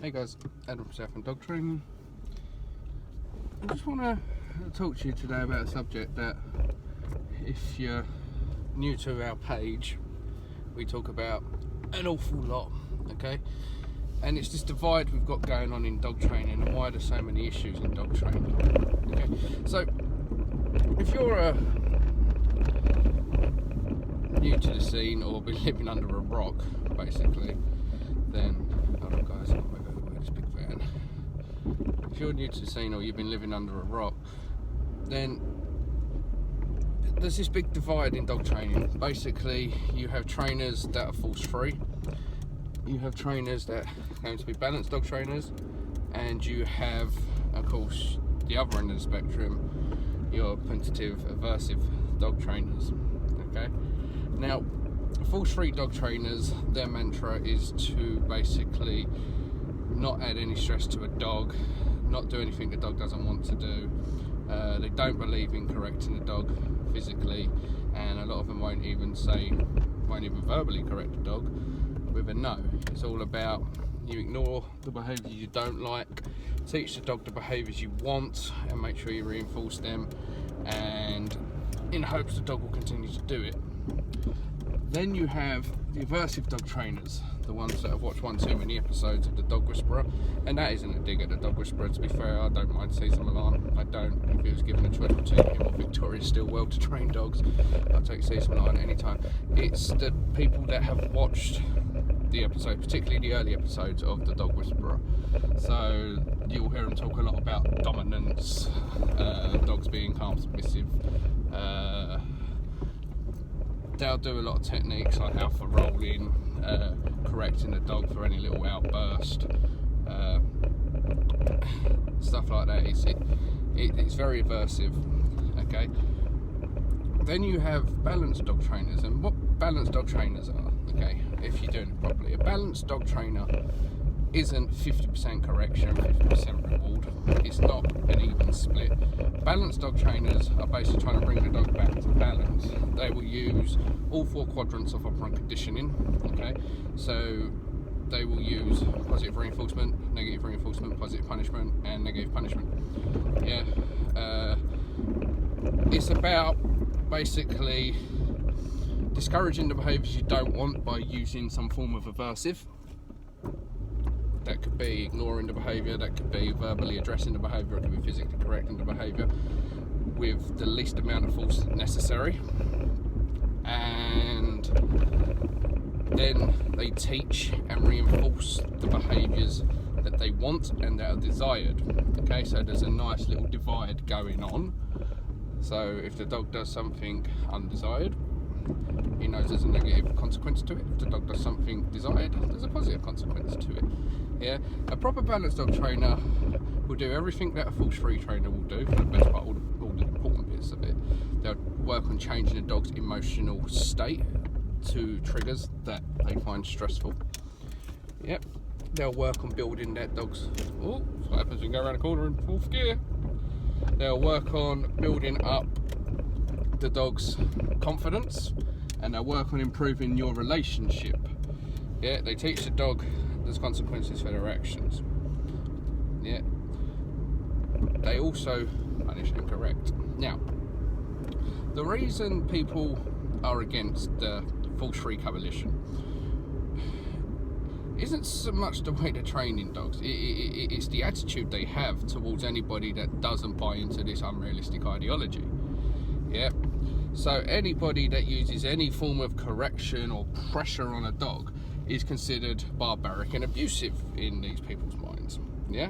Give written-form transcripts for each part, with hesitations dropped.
Hey guys, Adam from Southend Dog Training. I just want to talk to you today about a subject that, if you're new to our page, we talk about an awful lot, okay? And it's this divide we've got going on in dog training and why there's so many issues in dog training, okay? So, if you're new to the scene or been living under a rock, basically, then, hold on guys, I'm going to go away this big van. If you're new to the scene or you've been living under a rock, then there's this big divide in dog training. Basically, you have trainers that are force free, you have trainers that are going to be balanced dog trainers, and you have, of course, the other end of the spectrum, your punitive, aversive dog trainers, okay? Now, force-free dog trainers, their mantra is to basically not add any stress to a dog, not do anything the dog doesn't want to do. They don't believe in correcting the dog physically, and a lot of them won't even verbally correct the dog with a no. It's all about you ignore the behaviours you don't like, teach the dog the behaviours you want, and make sure you reinforce them, and in hopes the dog will continue to do it. Then you have the aversive dog trainers, the ones that have watched one too many episodes of The Dog Whisperer, and that isn't a dig at The Dog Whisperer, to be fair. I don't mind Caesar Milan. I don't. If it was given a choice between him or Victoria Stilwell to train dogs, I'll take Caesar Milan anytime. It's the people that have watched the episode, particularly the early episodes of The Dog Whisperer. So you'll hear them talk a lot about dominance, dogs being calm, submissive. They'll do a lot of techniques like alpha rolling, correcting the dog for any little outburst, stuff like that. It's very aversive, okay? Then you have balanced dog trainers, and what balanced dog trainers are, okay, if you're doing it properly. A balanced dog trainer isn't 50% correction, 50% reward. It's not an even split. Balanced dog trainers are basically trying to bring the dog back to balance. They will use all four quadrants of operant conditioning, okay? So they will use positive reinforcement, negative reinforcement, positive punishment, and negative punishment. Yeah. It's about basically discouraging the behaviours you don't want by using some form of aversive. That could be ignoring the behaviour, that could be verbally addressing the behaviour, it could be physically correcting the behaviour with the least amount of force necessary. And then they teach and reinforce the behaviours that they want and that are desired. Okay, so there's a nice little divide going on. So if the dog does something undesired, he knows there's a negative consequence to it. If the dog does something desired, there's a positive consequence to it. Yeah, a proper balanced dog trainer will do everything that a force-free trainer will do, for the best part, all the important bits of it. They'll work on changing the dog's emotional state to triggers that they find stressful. Yep, they'll work on building that dog's, oh, that's what happens when you go around a corner in fourth gear. They'll work on building up the dog's confidence, and they'll work on improving your relationship. Yeah, they teach the dog there's consequences for their actions. Yeah, they also punish and correct. Now, the reason people are against the force-free coalition isn't so much the way they're training dogs, it's the attitude they have towards anybody that doesn't buy into this unrealistic ideology. Yeah. So anybody that uses any form of correction or pressure on a dog is considered barbaric and abusive in these people's minds. Yeah,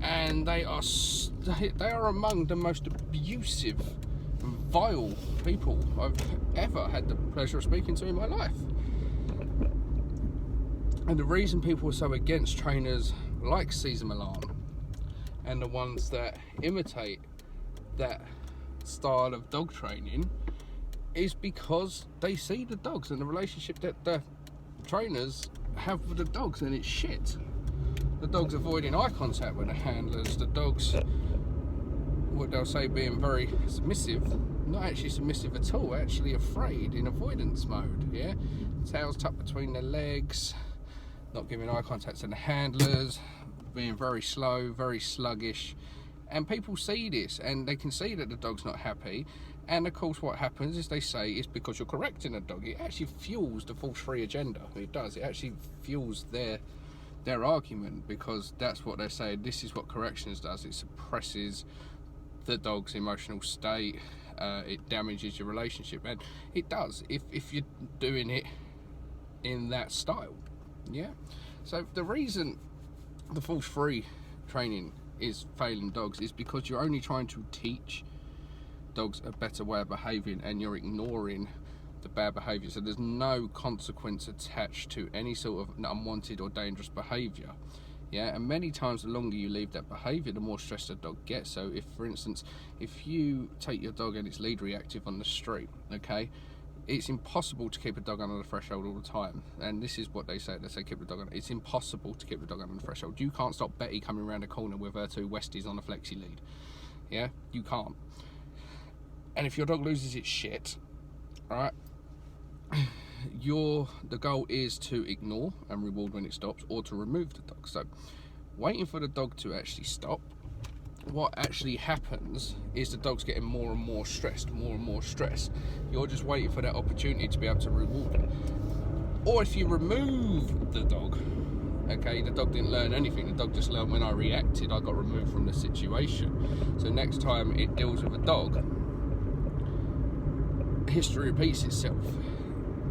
and they are among the most abusive and vile people I've ever had the pleasure of speaking to in my life. And the reason people are so against trainers like Caesar Milan and the ones that imitate that style of dog training is because they see the dogs and the relationship that the trainers have with the dogs, and it's shit. The dog's avoiding eye contact with the handlers, the dog's, what they'll say, being very submissive, not actually submissive at all, actually afraid, in avoidance mode. Yeah, tails tucked between their legs, not giving eye contact to the handlers, being very slow, very sluggish, and people see this and they can see that the dog's not happy. And of course what happens is they say it's because you're correcting a dog. It actually fuels the force-free agenda. It does. It actually fuels their argument, because that's what they're saying. This is what corrections does. It suppresses the dog's emotional state. It damages your relationship, and it does if you're doing it in that style. Yeah. So the reason the force-free training is failing dogs is because you're only trying to teach dogs a better way of behaving, and you're ignoring the bad behavior. So there's no consequence attached to any sort of unwanted or dangerous behavior. Yeah, and many times the longer you leave that behavior, the more stressed the dog gets. So if, for instance, if you take your dog and it's lead reactive on the street, okay, it's impossible to keep a dog under the threshold all the time. And this is what they say keep the dog under. It's impossible to keep the dog under the threshold. You can't stop Betty coming around the corner with her 2 Westies on a flexi lead. Yeah, you can't. And if your dog loses its shit, right, the goal is to ignore and reward when it stops, or to remove the dog. So waiting for the dog to actually stop, what actually happens is the dog's getting more and more stressed. You're just waiting for that opportunity to be able to reward it. Or if you remove the dog, okay, the dog didn't learn anything. The dog just learned when I reacted, I got removed from the situation. So next time it deals with a dog, history repeats itself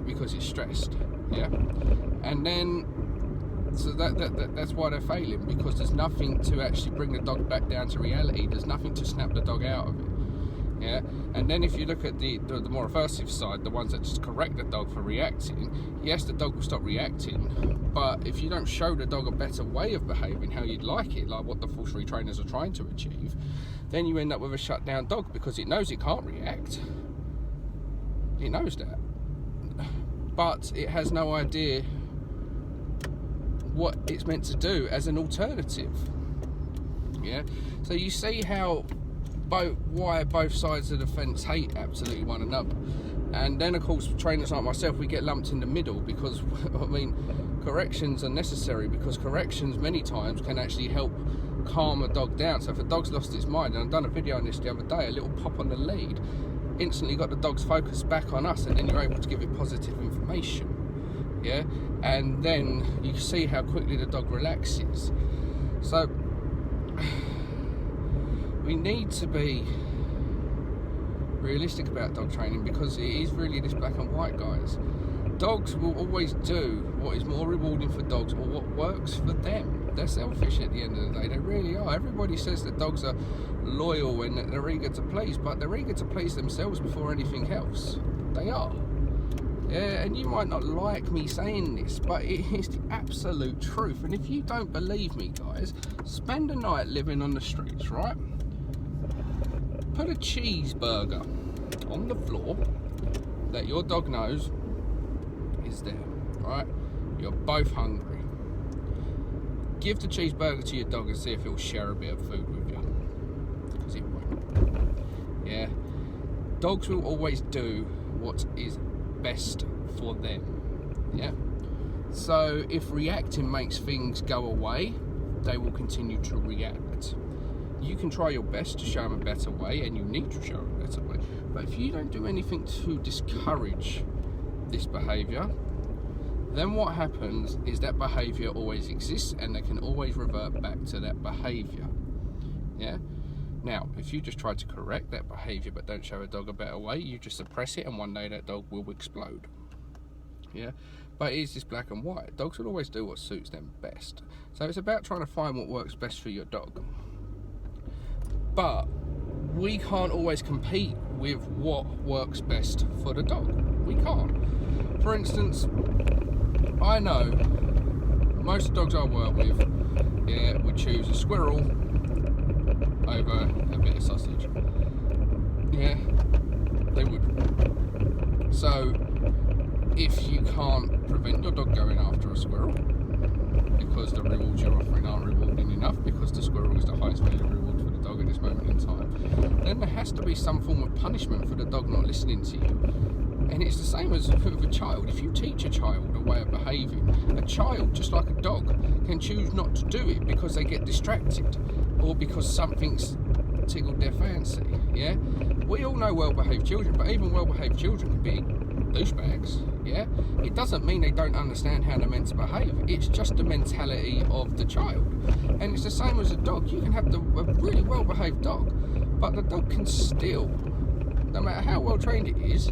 because it's stressed. Yeah. And then so that's why they're failing, because there's nothing to actually bring the dog back down to reality. There's nothing to snap the dog out of it. Yeah. And then if you look at the more aversive side, the ones that just correct the dog for reacting, yes, the dog will stop reacting, but if you don't show the dog a better way of behaving, how you'd like it, like what the force-free trainers are trying to achieve, then you end up with a shut down dog, because it knows it can't react. It knows that, but it has no idea what it's meant to do as an alternative. Yeah. So you see how why both sides of the fence hate absolutely one another. And then of course trainers like myself, we get lumped in the middle, because I mean, corrections are necessary, because corrections many times can actually help calm a dog down. So if a dog's lost its mind, and I've done a video on this the other day, a little pop on the lead instantly got the dog's focus back on us, and then you're able to give it positive information. Yeah. And then you can see how quickly the dog relaxes. So we need to be realistic about dog training, because it is really this black and white, guys. Dogs will always do what is more rewarding for dogs, or what works for them. They're selfish at the end of the day. They really are. Everybody says that dogs are loyal and that they're eager to please, but they're eager to please themselves before anything else. They are. Yeah, and you might not like me saying this, but it is the absolute truth. And if you don't believe me, guys, spend a night living on the streets, right? Put a cheeseburger on the floor that your dog knows is there, right? You're both hungry. Give the cheeseburger to your dog and see if he'll share a bit of food with you, because it won't. Yeah. Dogs will always do what is best for them. Yeah. So if reacting makes things go away, they will continue to react. You can try your best to show them a better way, and you need to show them a better way. But if you don't do anything to discourage this behaviour, then what happens is that behaviour always exists, and they can always revert back to that behaviour. Yeah. Now, if you just try to correct that behaviour but don't show a dog a better way, you just suppress it, and one day that dog will explode. Yeah. But it is this black and white. Dogs will always do what suits them best. So it's about trying to find what works best for your dog. But we can't always compete with what works best for the dog. We can't. For instance, I know most dogs I work with, yeah, would choose a squirrel over a bit of sausage. Yeah, they would. So if you can't prevent your dog going after a squirrel because the rewards you're offering aren't rewarding enough, because the squirrel is the highest value reward for the dog at this moment in time, then there has to be some form of punishment for the dog not listening to you. And it's the same as with a child. If you teach a child a way of behaving. A child, just like a dog, can choose not to do it because they get distracted or because something's tickled their fancy. Yeah, we all know well-behaved children, but even well-behaved children can be douchebags. Yeah, it doesn't mean they don't understand how they're meant to behave. It's just the mentality of the child, and it's the same as a dog. You can have a really well-behaved dog, but the dog can still, no matter how well trained it is,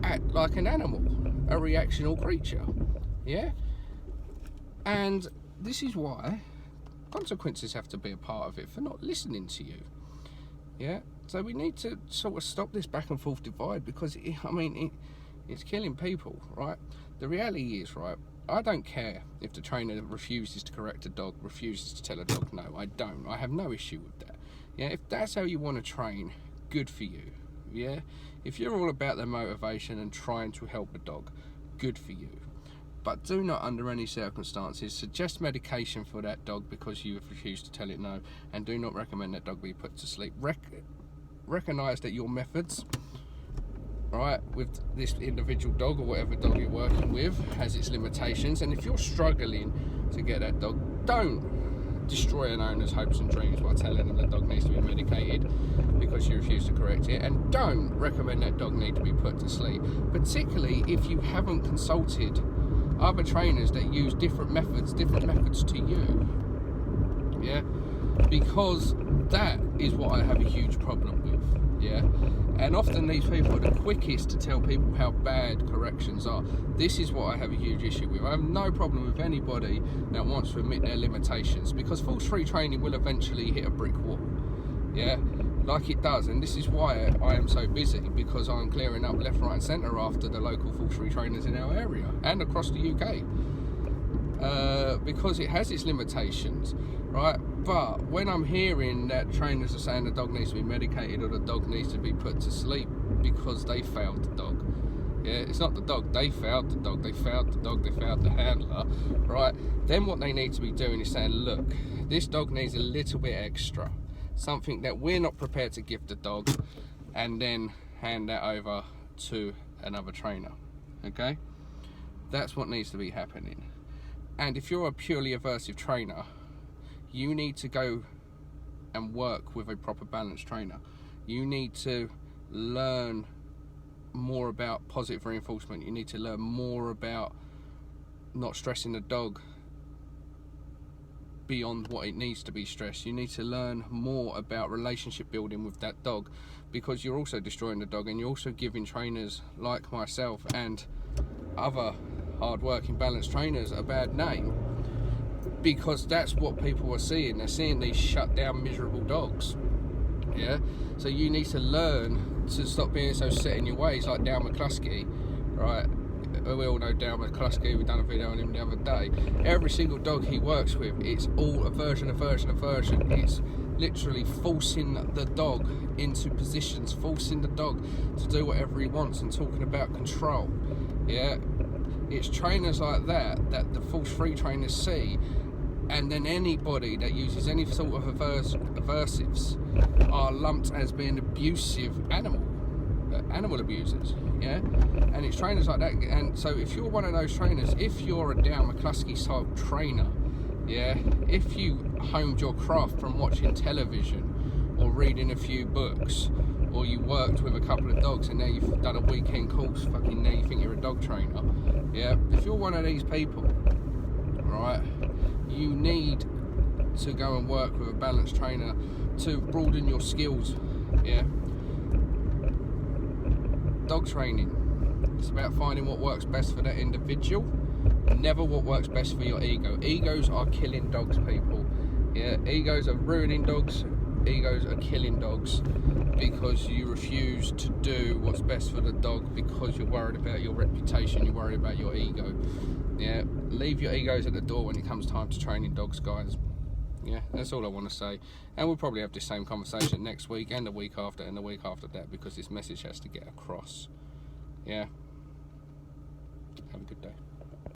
act like an animal, a reactional creature. Yeah, and this is why consequences have to be a part of it for not listening to you. Yeah, so we need to sort of stop this back and forth divide, because it's killing people, right? The reality is, right, I don't care if the trainer refuses to correct a dog, refuses to tell a dog no. I don't. I have no issue with that. Yeah, if that's how you want to train, good for you. Yeah, if you're all about the motivation and trying to help a dog, good for you. But do not, under any circumstances, suggest medication for that dog because you have refused to tell it no, and do not recommend that dog be put to sleep. Recognise that your methods, right, with this individual dog or whatever dog you're working with has its limitations, and if you're struggling to get that dog, don't destroy an owner's hopes and dreams by telling them the dog needs to be medicated because you refuse to correct it, and don't recommend that dog need to be put to sleep, particularly if you haven't consulted other trainers that use different methods to you. Yeah, because that is what I have a huge problem with. Yeah, and often these people are the quickest to tell people how bad corrections are. This is what I have a huge issue with. I have no problem with anybody that wants to admit their limitations, because force-free training will eventually hit a brick wall. Yeah, like it does, and this is why I am so busy, because I'm clearing up left, right and centre after the local force-free trainers in our area and across the UK, because it has its limitations, right? But when I'm hearing that trainers are saying the dog needs to be medicated or the dog needs to be put to sleep because they failed the dog, yeah, it's not the dog, they failed the dog, they failed the dog, they failed the handler, right? Then what they need to be doing is saying, look, this dog needs a little bit extra, something that we're not prepared to give the dog, and then hand that over to another trainer. Okay, that's what needs to be happening. And if you're a purely aversive trainer, you need to go and work with a proper balanced trainer. You need to learn more about positive reinforcement. You need to learn more about not stressing the dog beyond what it needs to be stressed. You need to learn more about relationship building with that dog, because you're also destroying the dog, and you're also giving trainers like myself and other hard-working balanced trainers a bad name, because that's what people are seeing. They're seeing these shut down miserable dogs. Yeah, so you need to learn to stop being so set in your ways, like Dale McCluskey, right? We all know Dale McCluskey. We've done a video on him the other day. Every single dog he works with, it's all aversion. It's literally forcing the dog into positions, forcing the dog to do whatever he wants, and talking about control. Yeah, it's trainers like that the force-free trainers see, and then anybody that uses any sort of aversives are lumped as being abusive animal abusers. Yeah, and it's trainers like that. And so if you're one of those trainers, if you're a Dale McCluskey type trainer, yeah, if you honed your craft from watching television or reading a few books, or you worked with a couple of dogs and now you've done a weekend course, fucking now you think you're a dog trainer, yeah, if you're one of these people, right, you need to go and work with a balanced trainer to broaden your skills. Yeah, dog training, it's about finding what works best for that individual, never what works best for your ego. Egos are killing dogs, people. Yeah, egos are ruining dogs, egos are killing dogs, because you refuse to do what's best for the dog because you're worried about your reputation, you're worried about your ego. Yeah, leave your egos at the door when it comes time to training dogs, guys. Yeah, that's all I want to say. And we'll probably have this same conversation next week and the week after and the week after that, because this message has to get across. Yeah, have a good day.